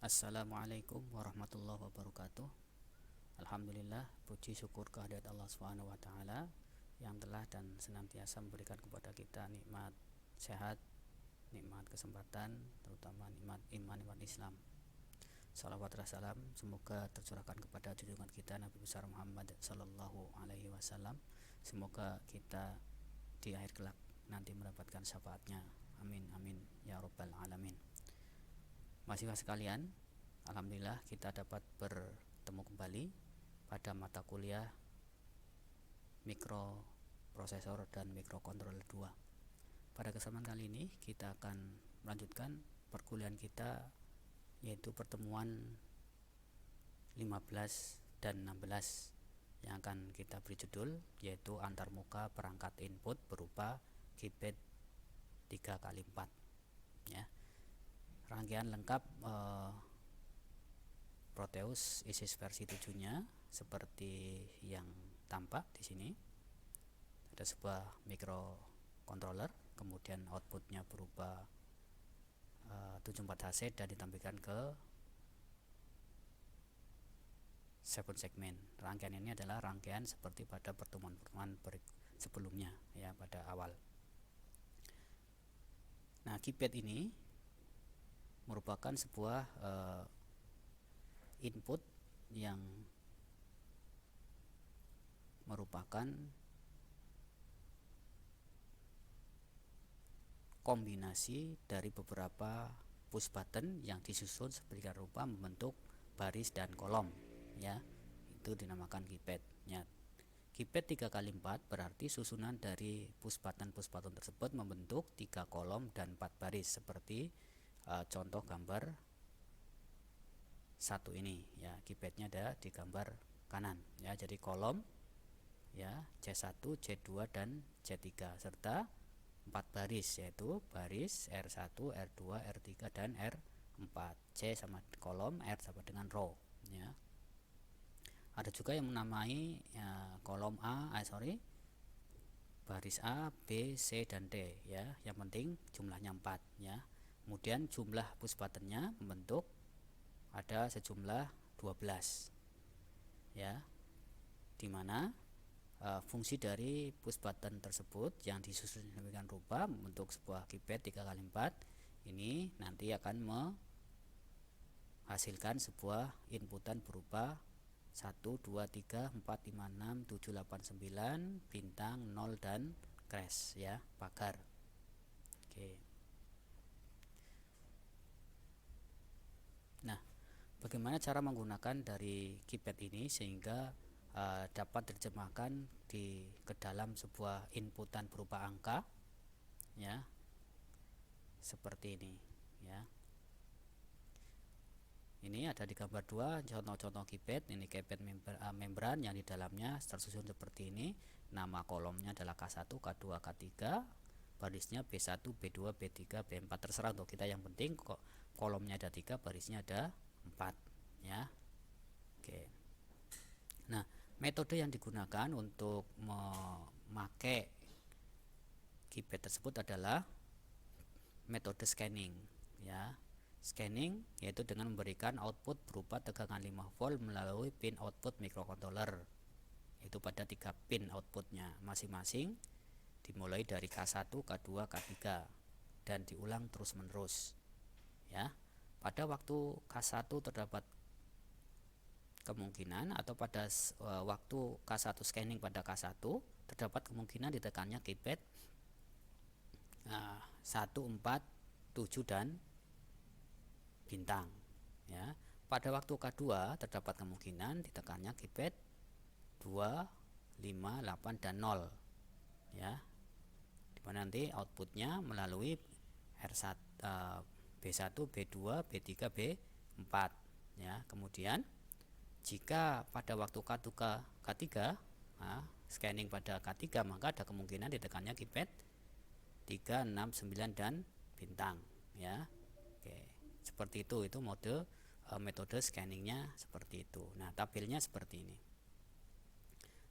Assalamualaikum warahmatullahi wabarakatuh. Alhamdulillah, puji syukur kehadirat Allah Subhanahu wa taala yang telah dan senantiasa memberikan kepada kita nikmat sehat, nikmat kesempatan, terutama nikmat iman, nikmat Islam. Salawat dan salam semoga tercurahkan kepada junjungan kita Nabi besar Muhammad sallallahu alaihi wasallam. Semoga kita di akhir kelak nanti mendapatkan syafaatnya. Amin amin ya rabbal alamin. Mahasiswa sekalian, alhamdulillah kita dapat bertemu kembali pada mata kuliah mikroprosesor dan mikrokontroler 2. Pada kesempatan kali ini kita akan melanjutkan perkuliahan kita, yaitu pertemuan 15 dan 16 yang akan kita beri judul yaitu antarmuka perangkat input berupa keypad 3x4 ya. Rangkaian lengkap Proteus ISIS versi 7-nya seperti yang tampak di sini. Ada sebuah microcontroller, kemudian outputnya berupa 74HZ dan ditampilkan ke 7 segmen. Rangkaian ini adalah rangkaian seperti pada pertemuan-pertemuan sebelumnya ya, pada awal. Nah, keypad ini merupakan sebuah input yang merupakan kombinasi dari beberapa push button yang disusun sedemikian rupa membentuk baris dan kolom ya. Itu dinamakan keypad ya. Keypad 3x4 berarti susunan dari push button tersebut membentuk 3 kolom dan 4 baris seperti contoh gambar 1 ini ya. Keypadnya ada di gambar kanan ya. Jadi kolom ya C1, C2 dan C3 serta 4 baris, yaitu baris R1, R2, R3 dan R4. C sama kolom, R sama dengan row ya. Ada juga yang menamai ya, kolom baris A, B, C dan D ya. Yang penting jumlahnya 4 ya. Kemudian jumlah push buttonnya membentuk ada sejumlah 12 ya, dimana fungsi dari push button tersebut yang disusun demikian rupa membentuk sebuah keypad 3x4 ini nanti akan menghasilkan sebuah inputan berupa 1, 2, 3, 4, 5, 6, 7, 8, 9 bintang, 0 dan crash ya, pagar. Oke. Nah, bagaimana cara menggunakan dari keypad ini sehingga dapat diterjemahkan ke dalam sebuah inputan berupa angka ya, seperti ini ya. Ini ada di gambar 2 contoh-contoh keypad. Ini keypad membran yang di dalamnya tersusun seperti ini. Nama kolomnya adalah K1, K2, K3, barisnya B1, B2, B3, B4, terserah untuk kita, yang penting kok kolomnya ada 3, barisnya ada 4 ya. Oke. Nah, metode yang digunakan untuk memakai keypad tersebut adalah metode scanning ya. Scanning yaitu dengan memberikan output berupa tegangan 5 volt melalui pin output microcontroller, itu pada 3 pin outputnya masing-masing, dimulai dari K1, K2, K3 dan diulang terus menerus ya. Pada waktu K1 terdapat kemungkinan, atau pada waktu K1 scanning pada K1 terdapat kemungkinan ditekannya keypad 1, 4, 7 dan bintang ya. Pada waktu K2 terdapat kemungkinan ditekannya keypad 2, 5, 8 dan 0 ya, dimana nanti outputnya melalui R1, B1, B2, B3, B4 ya. Kemudian jika pada waktu K3 scanning pada K3, maka ada kemungkinan ditekannya keypad 3, 6, 9 dan bintang ya. Oke, seperti itu metode scanningnya seperti itu. Nah, tabelnya seperti ini.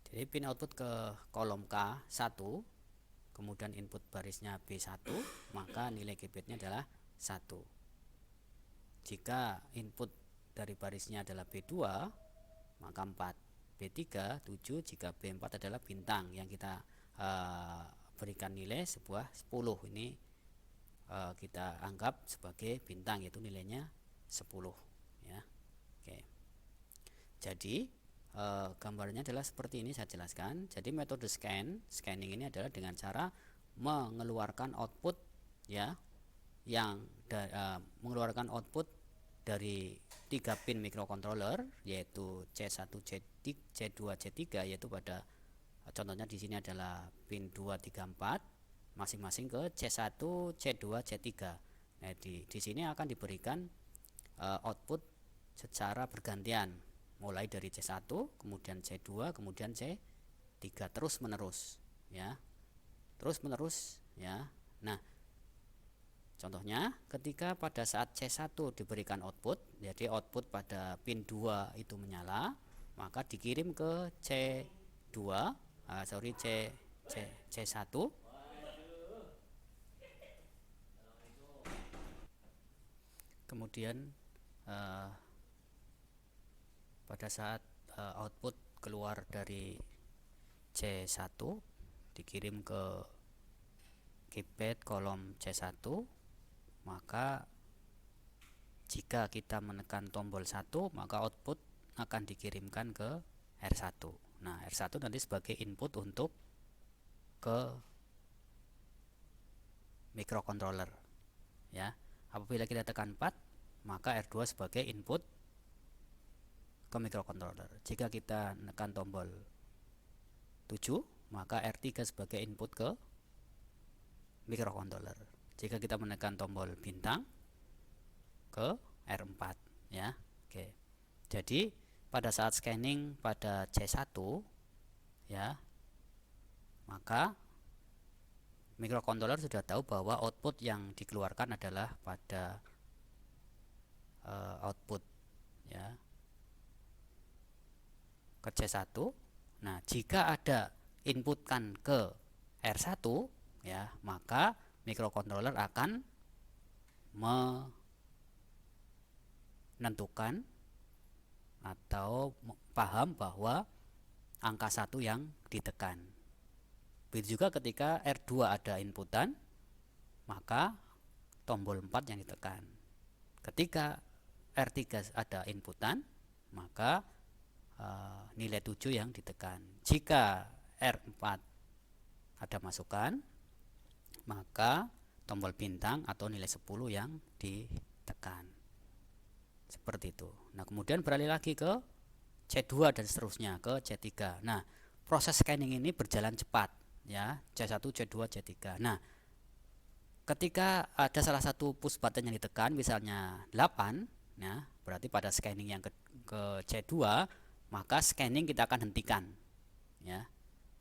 Jadi pin output ke kolom K1, kemudian input barisnya B1, maka nilai keypadnya adalah 1. Jika input dari barisnya adalah B2, maka 4. B3 7, jika B4 adalah bintang yang kita berikan nilai sebuah 10. Ini kita anggap sebagai bintang, yaitu nilainya 10 ya. Oke. Jadi gambarnya adalah seperti ini, saya jelaskan. Jadi metode scanning ini adalah dengan cara mengeluarkan output ya, yang mengeluarkan output dari 3 pin microcontroller, yaitu C1, C2, C3, yaitu pada contohnya di sini adalah pin 2, 3, 4 masing-masing ke C1, C2, C3. Nah, di sini akan diberikan output secara bergantian, mulai dari C1, kemudian C2, kemudian C3, terus menerus ya. Terus menerus ya. Nah, contohnya ketika pada saat C1 diberikan output, jadi output pada pin 2 itu menyala, maka dikirim ke C2, C1. Kemudian pada saat output keluar dari C1 dikirim ke keypad kolom C1, maka jika kita menekan tombol 1, maka output akan dikirimkan ke R1. Nah, R1 nanti sebagai input untuk ke microcontroller ya. Apabila kita tekan 4, maka R2 sebagai input ke microcontroller. Jika kita menekan tombol 7, maka R3 sebagai input ke microcontroller. Jika kita menekan tombol bintang, ke R4 ya. Oke. Jadi pada saat scanning pada C1 ya, maka microcontroller sudah tahu bahwa output yang dikeluarkan adalah pada output ya ke C1. Nah, jika ada inputkan ke R1 ya, maka microcontroller akan menentukan atau paham bahwa angka 1 yang ditekan. Begitu juga ketika R2 ada inputan, maka tombol 4 yang ditekan. Ketika R3 ada inputan, maka nilai 7 yang ditekan. Jika R4 ada masukan, maka tombol bintang atau nilai 10 yang ditekan. Seperti itu. Nah, kemudian beralih lagi ke C2 dan seterusnya ke C3. Nah, proses scanning ini berjalan cepat ya, C1, C2, C3. Nah, ketika ada salah satu push button yang ditekan, misalnya 8 ya, berarti pada scanning yang ke C2, maka scanning kita akan hentikan ya.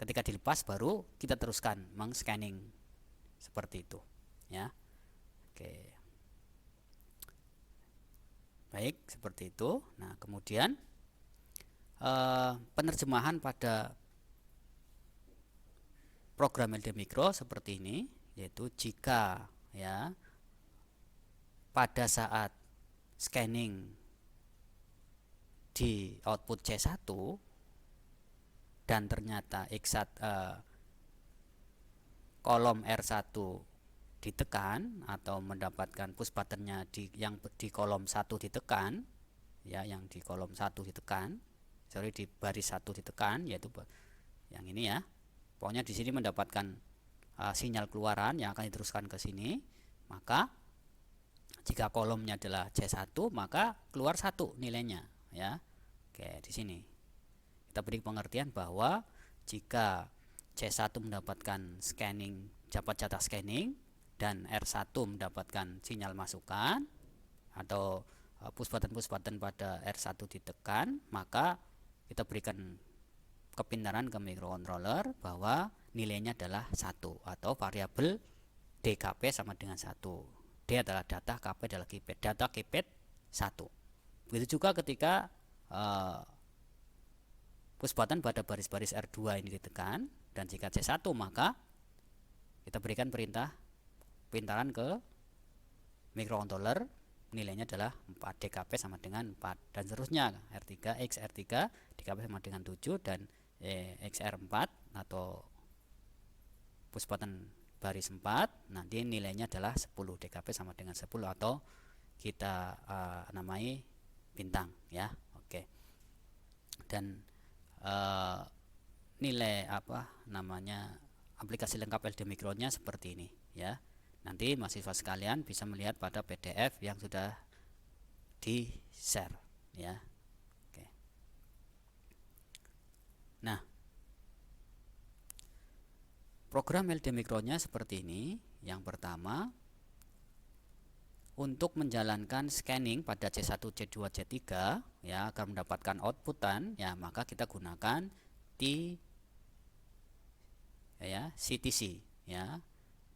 Ketika dilepas baru kita teruskan meng-scanning seperti itu ya. Oke. Baik, seperti itu. Nah, kemudian penerjemahan pada program LD Micro seperti ini, yaitu jika ya pada saat scanning di output C1 dan ternyata kolom R1 ditekan atau mendapatkan push buttonnya yang di kolom 1 ditekan ya, yang di kolom 1 ditekan, di baris 1 ditekan, yaitu yang ini ya. Pokoknya di sini mendapatkan sinyal keluaran yang akan diteruskan ke sini, maka jika kolomnya adalah C1, maka keluar 1 nilainya ya. Oke, di sini kita beri pengertian bahwa jika C1 mendapatkan scanning, dapat jatah scanning, dan R1 mendapatkan sinyal masukan atau push button pada R1 ditekan, maka kita berikan kepintaran ke microcontroller bahwa nilainya adalah 1 atau variabel DKP sama dengan 1. D adalah data, KP adalah keypad. Data keypad 1. Begitu juga ketika push button pada baris-baris R2 ini ditekan, dan jika C1 maka kita berikan pintaran ke microcontroller nilainya adalah 4, DKP sama dengan 4 dan seterusnya. R3 X R3 DKP sama dengan 7 dan XR4 atau puspatan baris 4 nanti nilainya adalah 10, DKP sama dengan 10 atau kita namai bintang ya. Oke. Dan nilai aplikasi lengkap LD Mikronya seperti ini ya. Nanti mahasiswa sekalian bisa melihat pada PDF yang sudah di share ya. Oke. Nah, program LD Mikronya seperti ini. Yang pertama, untuk menjalankan scanning pada C1, C2, C3 ya agar mendapatkan outputan ya, maka kita gunakan CTC ya.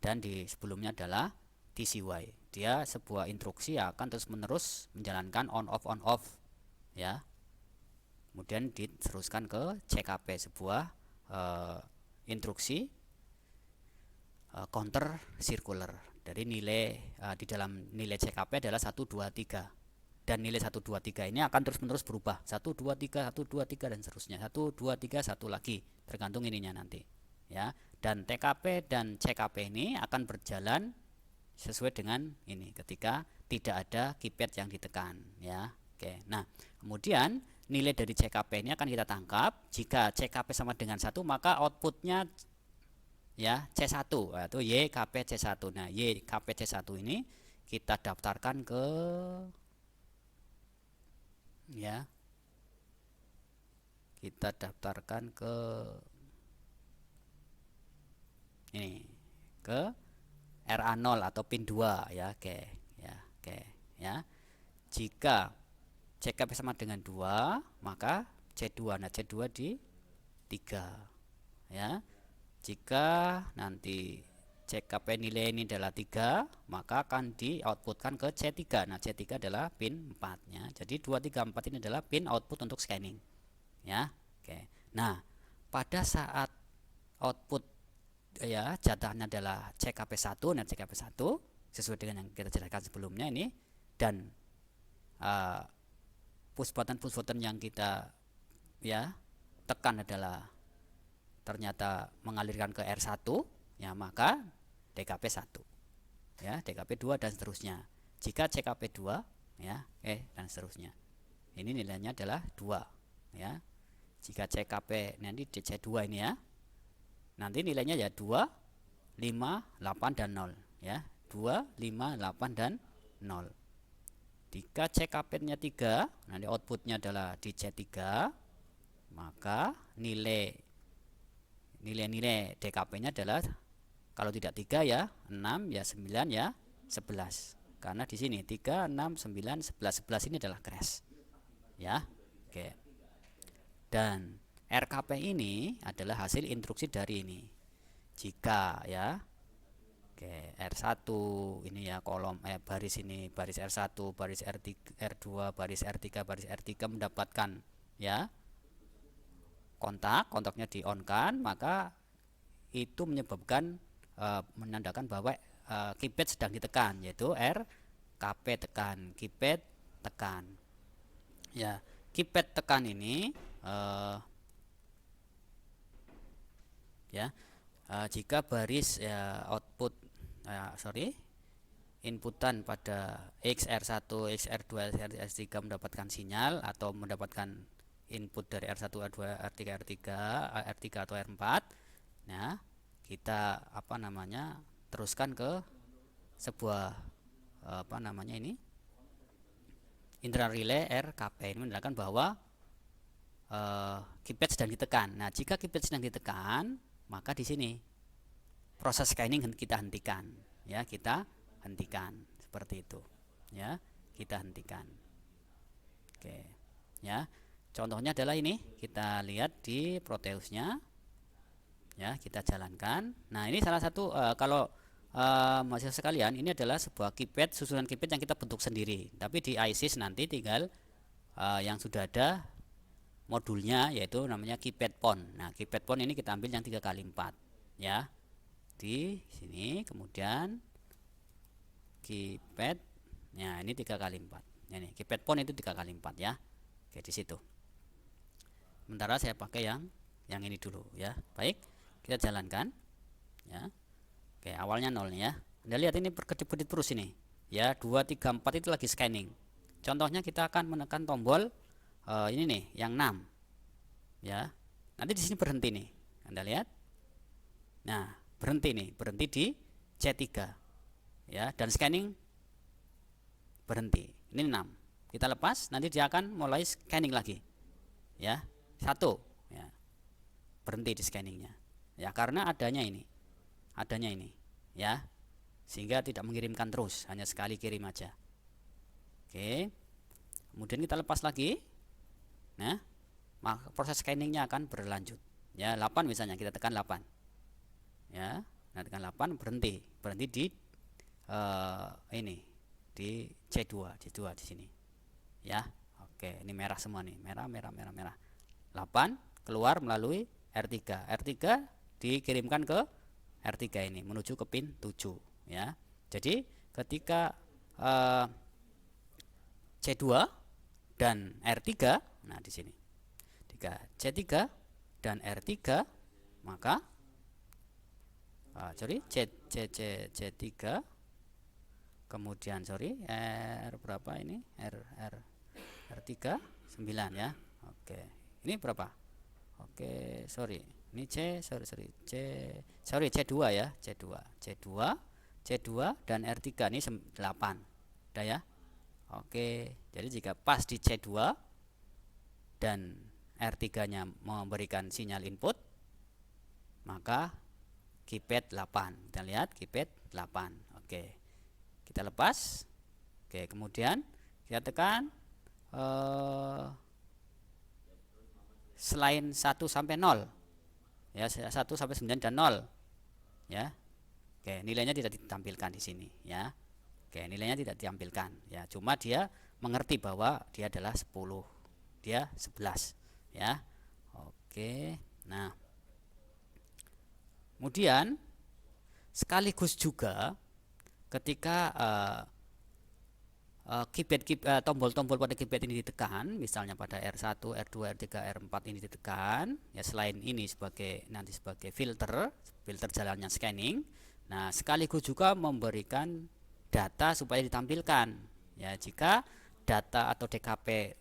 Dan di sebelumnya adalah TCY. Dia sebuah instruksi yang akan terus-menerus menjalankan on off ya. Kemudian diteruskan ke CKP, sebuah instruksi counter circular. Dari nilai di dalam nilai CKP adalah 1 2 3. Dan nilai 1 2 3 ini akan terus-menerus berubah. 1 2 3 1 2 3 dan seterusnya. 1 2 3 1 lagi, tergantung ininya nanti. Ya. Dan TKP dan CKP ini akan berjalan sesuai dengan ini ketika tidak ada keypad yang ditekan ya. Oke. Nah, kemudian nilai dari CKP ini akan kita tangkap. Jika CKP sama dengan 1 maka outputnya ya C1 atau YKP C1. Nah, YKP C1 ini kita daftarkan ke ya. Kita daftarkan ke ini ke RA0 atau pin 2 ya. Oke ya. Jika CKP sama dengan 2 maka C2. Nah, C2 di 3 ya. Jika nanti CKP nilai ini adalah 3 maka akan di outputkan ke C3. Nah, C3 adalah pin 4 ya. Jadi 2 3 4 ini adalah pin output untuk scanning ya. Oke. Nah, pada saat output ya jatahnya adalah CKP 1. Nah, CKP 1 sesuai dengan yang kita jelaskan sebelumnya ini, dan push-button yang kita ya tekan adalah ternyata mengalirkan ke R1 ya, maka DKP 1 ya, DKP 2 dan seterusnya. Jika CKP 2 ya dan seterusnya. Ini nilainya adalah 2 ya. Jika CKP nanti DC2 ini ya, nanti nilainya ya 2, 5, 8 dan 0 ya. 2, 5, 8 dan 0. Jika CKP-nya 3, nanti outputnya adalah di C3, maka nilai DKP-nya adalah kalau tidak 3 ya 6, ya 9, ya 11. Karena di sini 3, 6, 9, 11. 11 ini adalah crash. Ya. Oke. Dan RKP ini adalah hasil instruksi dari ini. Jika ya R1 ini ya kolom baris ini, baris R1, baris R3, R2, baris R3, baris R3 mendapatkan ya kontaknya di on kan, maka itu menyebabkan menandakan bahwa keypad sedang ditekan, yaitu RKP tekan, keypad tekan. Ya, keypad tekan ini jika baris output inputan pada XR1, XR2, XR3 mendapatkan sinyal atau mendapatkan input dari R1, R2, R3, R3 atau R4. Nah, kita teruskan ke sebuah internal relay RKP. Ini menandakan bahwa keypad sedang ditekan. Nah, jika keypad sedang ditekan, maka di sini proses scanning kita hentikan ya, kita hentikan seperti itu ya, kita hentikan. Oke ya, contohnya adalah ini, kita lihat di Proteusnya ya, kita jalankan. Nah, ini salah satu kalau mahasiswa sekalian, ini adalah sebuah keypad, susunan keypad yang kita bentuk sendiri, tapi di ISIS nanti tinggal yang sudah ada modulnya, yaitu namanya keypad pon. Nah, keypad pon ini kita ambil yang 3x4 ya, di sini. Kemudian keypad Nah, ini 3 kali 4. Ini keypad phone itu 3 kali 4 ya. Oke, di situ. Sementara saya pakai yang ini dulu ya. Baik, kita jalankan ya. Oke, awalnya 0 nih ya. Anda lihat ini berkedip-kedip terus ini. Ya, 2 3 4 itu lagi scanning. Contohnya kita akan menekan tombol ini nih, yang 6. Ya. Nanti di sini berhenti nih. Anda lihat? Nah, berhenti nih, berhenti di C3. Ya, dan scanning berhenti. Ini 6. Kita lepas, nanti dia akan mulai scanning lagi. Ya, 1 ya. Berhenti di scanningnya. Ya, karena adanya ini. Ya. Sehingga tidak mengirimkan terus, hanya sekali kirim aja. Oke. Kemudian kita lepas lagi. Nah, maka proses scanningnya akan berlanjut. Ya, 8 misalnya kita tekan 8. Ya, nah tekan 8 berhenti di ini di C2 di sini. Ya. Oke, ini merah semua nih. Merah. 8 keluar melalui R3. R3 dikirimkan ke R3 ini menuju ke pin 7 ya. Jadi ketika C2 dan R3, nah di sini. C3 dan R3 maka C3 kemudian R berapa ini? R3 9 ya. Oke. Ini berapa? Oke, ini C2 ya, C2 dan R3 ini 8. Udah ya? Oke, jadi jika pas di C2 dan R3-nya memberikan sinyal input, maka keypad 8. Kita lihat keypad 8. Oke. Kita lepas. Oke, kemudian kita tekan selain 1 sampai 0. Ya, 1 sampai 9 dan 0. Ya. Oke, nilainya tidak ditampilkan di sini ya. Oke, nilainya tidak ditampilkan ya. Cuma dia mengerti bahwa dia adalah 10. Dia 11 ya. Oke. Nah, kemudian sekaligus juga ketika tombol-tombol pada keypad ini ditekan, misalnya pada R1, R2, R3, R4 ini ditekan, ya selain ini nanti sebagai filter jalannya scanning. Nah, sekaligus juga memberikan data supaya ditampilkan. Ya, jika data atau DKP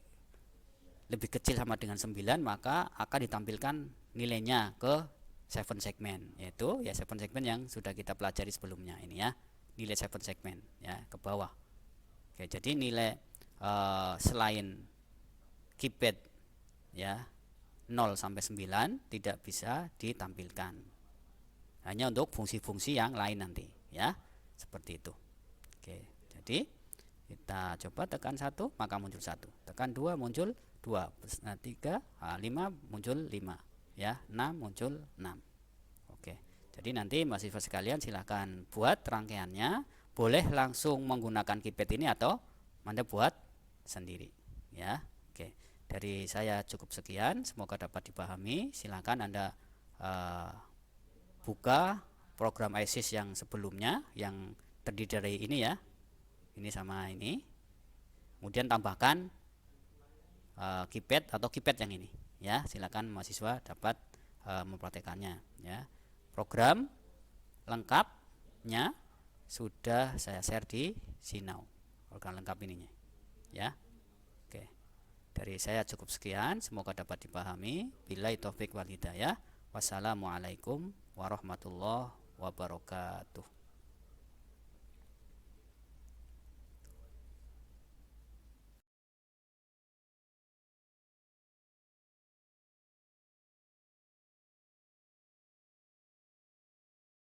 lebih kecil sama dengan 9, maka akan ditampilkan nilainya ke 7 segmen, yaitu ya 7 segmen yang sudah kita pelajari sebelumnya ini ya. Nilai 7 segmen ya ke bawah. Oke, jadi nilai selain keypad ya 0 sampai 9 tidak bisa ditampilkan. Hanya untuk fungsi-fungsi yang lain nanti ya. Seperti itu. Oke, jadi kita coba tekan 1 maka muncul 1. Tekan 2 muncul 2. 3, 5 muncul 5 ya. 6 muncul 6. Oke. Jadi nanti mahasiswa sekalian silahkan buat rangkaiannya. Boleh langsung menggunakan keypad ini atau Anda buat sendiri ya. Oke, dari saya cukup sekian, semoga dapat dipahami. Silakan Anda buka program ISIS yang sebelumnya yang terdiri dari ini ya, ini sama ini, kemudian tambahkan keypad atau keypad yang ini ya. Silakan mahasiswa dapat mempraktekannya ya. Program lengkapnya sudah saya share di Sinau, program lengkap ininya ya. Oke, dari saya cukup sekian, semoga dapat dipahami. Billahi taufik wal hidayah. Wassalamualaikum warahmatullahi wabarakatuh.